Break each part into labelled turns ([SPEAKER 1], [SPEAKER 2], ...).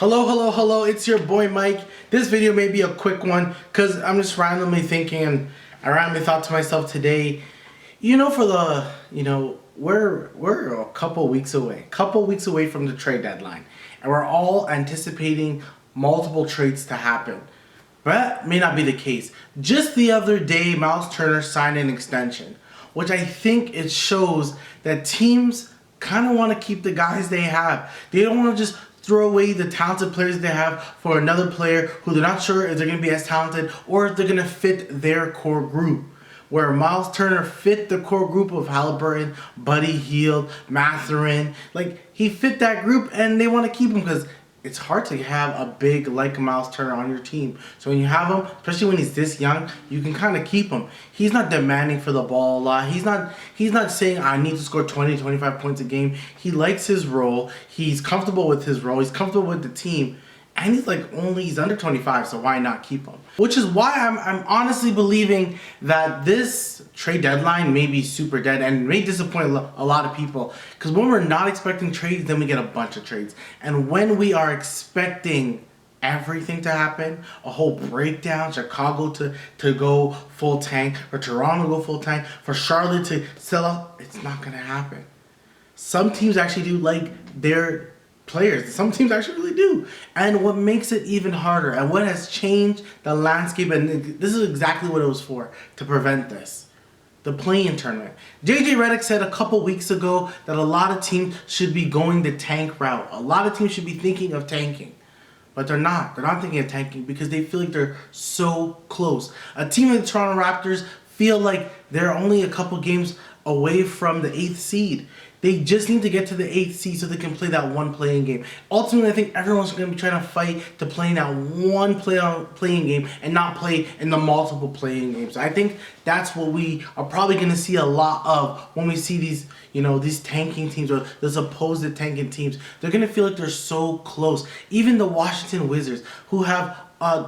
[SPEAKER 1] Hello, hello, hello, it's your boy Mike. This video may be a quick one because I'm just randomly thinking and I randomly thought to myself today, we're a couple weeks away from the trade deadline and we're all anticipating multiple trades to happen. But that may not be the case. Just the other day, Myles Turner signed an extension, which I think it shows that teams kind of want to keep the guys they have. They don't want to just throw away the talented players they have for another player who they're not sure if they're going to be as talented or if they're going to fit their core group. Where Myles Turner fit the core group of Haliburton, Buddy Hield, Mathurin. Like, he fit that group and they want to keep him because it's hard to have a big like Myles Turner on your team. So when you have him, especially when he's this young, you can kind of keep him. He's not demanding for the ball a lot. He's not saying I need to score 20, 25 points a game. He likes his role. He's comfortable with his role. He's comfortable with the team. And he's under 25, so why not keep him? Which is why I'm honestly believing that this trade deadline may be super dead and may disappoint a lot of people. Because when we're not expecting trades, then we get a bunch of trades. And when we are expecting everything to happen, a whole breakdown, Chicago to go full tank, or Toronto to go full tank, for Charlotte to sell out, it's not going to happen. Some teams actually do like their players. Some teams actually really do. And what makes it even harder and what has changed the landscape, and this is exactly what it was for, to prevent this. The play-in tournament. JJ Redick said a couple weeks ago that a lot of teams should be going the tank route. A lot of teams should be thinking of tanking. But they're not. They're not thinking of tanking because they feel like they're so close. A team like the Toronto Raptors feel like they're only a couple games away from the 8th seed. They just need to get to the 8th seed so they can play that one playing game. Ultimately, I think everyone's going to be trying to fight to play in that one playing game and not play in the multiple playing games. I think that's what we are probably going to see a lot of when we see these tanking teams or the supposed tanking teams. They're going to feel like they're so close. Even the Washington Wizards, who have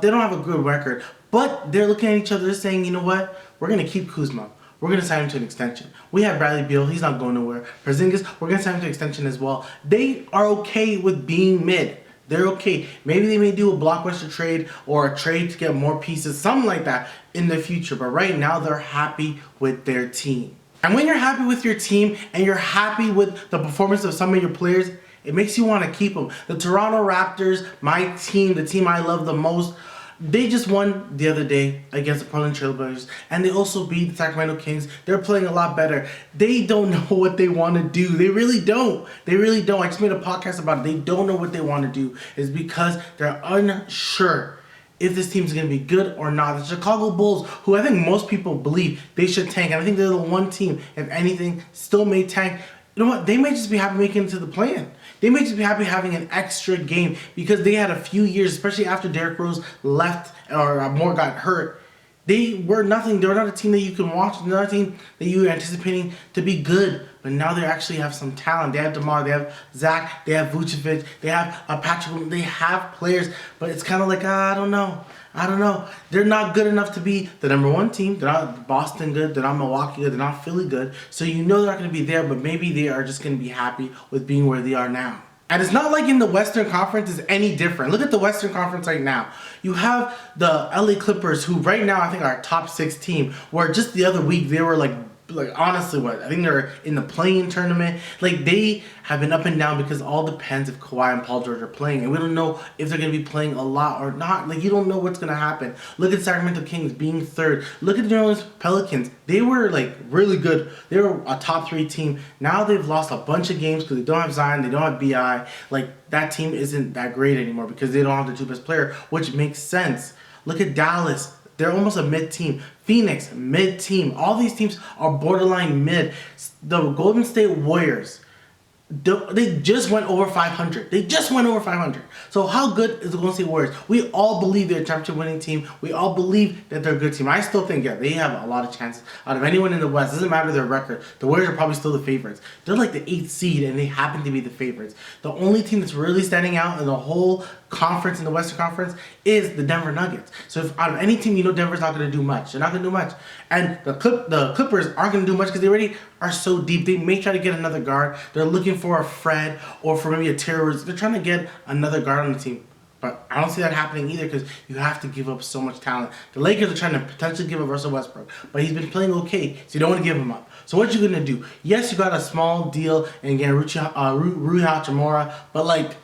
[SPEAKER 1] they don't have a good record, but they're looking at each other saying, you know what, we're going to keep Kuzma. We're going to sign him to an extension. We have Bradley Beal. He's not going nowhere. Porzingis, we're going to sign him to an extension as well. They are okay with being mid. They're okay. Maybe they may do a blockbuster trade or a trade to get more pieces, something like that in the future. But right now, they're happy with their team. And when you're happy with your team and you're happy with the performance of some of your players, it makes you want to keep them. The Toronto Raptors, my team, the team I love the most, they just won the other day against the Portland Trailblazers, and they also beat the Sacramento Kings. They're playing a lot better. They don't know what they want to do. They really don't. They really don't. I just made a podcast about it. They don't know what they want to do. It's because they're unsure if this team's going to be good or not. The Chicago Bulls, who I think most people believe they should tank, and I think they're the one team, if anything, still may tank. You know what? They may just be happy making it to the play-in. They may just be happy having an extra game because they had a few years, especially after Derrick Rose left or Moore got hurt. They were nothing. They were not a team that you can watch. They're not a team that you were anticipating to be good. But now they actually have some talent. They have DeMar, they have Zach, they have Vucevic, they have Patrick. They have players, but it's kind of like, I don't know. They're not good enough to be the number one team. They're not Boston good. They're not Milwaukee good. They're not Philly good. So you know they're not going to be there, but maybe they are just going to be happy with being where they are now. And it's not like in the Western Conference is any different. Look at the Western Conference right now. You have the LA Clippers, who right now I think are a top 6 team, where just the other week they were like honestly, I think they're in the play-in tournament. Like, they have been up and down because it all depends if Kawhi and Paul George are playing. And we don't know if they're going to be playing a lot or not. Like, you don't know what's going to happen. Look at Sacramento Kings being 3rd. Look at the New Orleans Pelicans. They were, really good. They were a top 3 team. Now they've lost a bunch of games because they don't have Zion. They don't have B.I. Like, that team isn't that great anymore because they don't have the 2 best player, which makes sense. Look at Dallas. They're almost a mid-team. Phoenix, mid-team. All these teams are borderline mid. The Golden State Warriors, they just went over 500. They just went over 500. So how good is the Golden State Warriors? We all believe they're a championship winning team. We all believe that they're a good team. I still think, they have a lot of chances out of anyone in the West. It doesn't matter their record. The Warriors are probably still the favorites. They're like the 8th seed, and they happen to be the favorites. The only team that's really standing out in the whole conference in the Western Conference is the Denver Nuggets. So if out of any team, you know Denver's not going to do much. They're not going to do much. And the Clippers aren't going to do much because they already are so deep. They may try to get another guard. They're looking for a Fred or for maybe a terrorist. They're trying to get another guard on the team. But I don't see that happening either because you have to give up so much talent. The Lakers are trying to potentially give up Russell Westbrook, but he's been playing okay, so you don't want to give him up. So what you going to do? Yes, you got a small deal and again, Rui Hachimura, but like,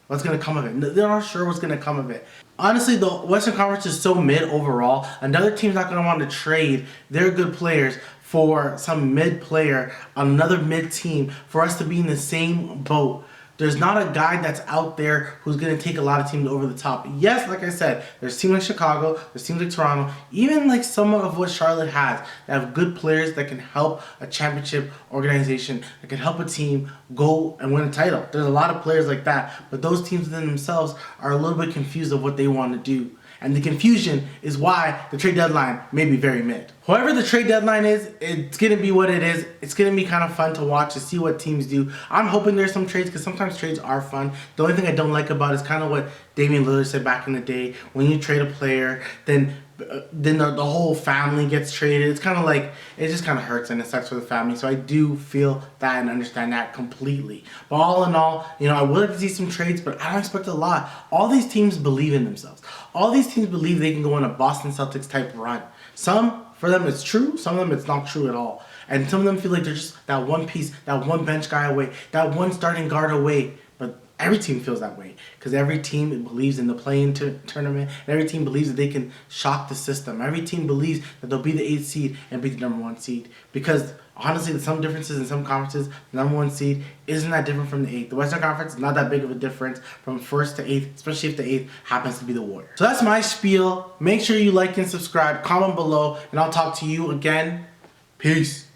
[SPEAKER 1] what's going to come of it? They're not sure what's going to come of it. Honestly, the Western Conference is so mid overall. Another team's not going to want to trade their good players for some mid player on another mid team for us to be in the same boat. There's not a guy that's out there who's going to take a lot of teams over the top. Yes, like I said, there's teams like Chicago, there's teams like Toronto, even like some of what Charlotte has that have good players that can help a championship organization, that can help a team go and win a title. There's a lot of players like that, but those teams within themselves are a little bit confused of what they want to do. And the confusion is why the trade deadline may be very mid. However the trade deadline is, it's going to be what it is. It's going to be kind of fun to watch, to see what teams do. I'm hoping there's some trades because sometimes trades are fun. The only thing I don't like about it is kind of what Damian Lillard said back in the day. When you trade a player, then the whole family gets traded. It's kind of like, it just kind of hurts and it sucks for the family. So I do feel that and understand that completely. But all in all, you know, I would like to see some trades, but I don't expect a lot. All these teams believe in themselves. All these teams believe they can go on a Boston Celtics type run. Some, for them, it's true. Some of them, it's not true at all. And some of them feel like they're just that one piece, that one bench guy away, that one starting guard away. But every team feels that way because every team believes in the play-in tournament. And every team believes that they can shock the system. Every team believes that they'll be the 8th seed and be the number 1 seed. Because honestly, there's some differences in some conferences. The number 1 seed isn't that different from the 8th. The Western Conference is not that big of a difference from 1st to 8th, especially if the 8th happens to be the Warriors. So that's my spiel. Make sure you like and subscribe, comment below, and I'll talk to you again. Peace.